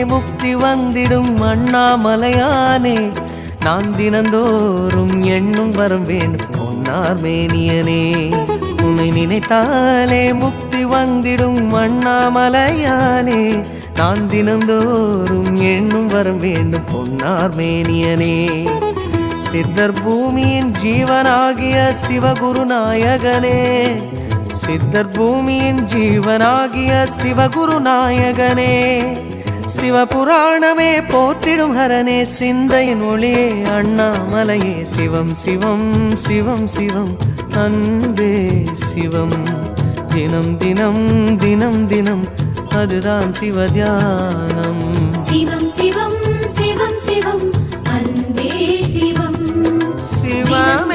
முக்தி வந்திடும் அண்ணாமலையானே நான் தினந்தோறும் எண்ணும் வரம் வேண்டும் பொன்னார் மேனியனே உன்னை நினைத்தாலே முக்தி வந்திடும் அண்ணாமலையானே நான் தினந்தோறும் எண்ணும் வரம் வேண்டும் பொன்னார் மேனியனே சித்தர் பூமியின் ஜீவனாகிய சிவகுருநாயகனே சித்தர் பூமியின் ஜீவனாகிய சிவகுருநாயகனே சிவபுராணமே போற்றிடும் ஹரனே சிந்தையின் ஒளியே அண்ணாமலையே சிவம் சிவம் சிவம் சிவம் அன்பே சிவம் தினம் தினம் தினம் தினம் அதுதான் சிவத்தியானம் சிவம் சிவம் சிவம் சிவம் அன்பே சிவம் சிவமே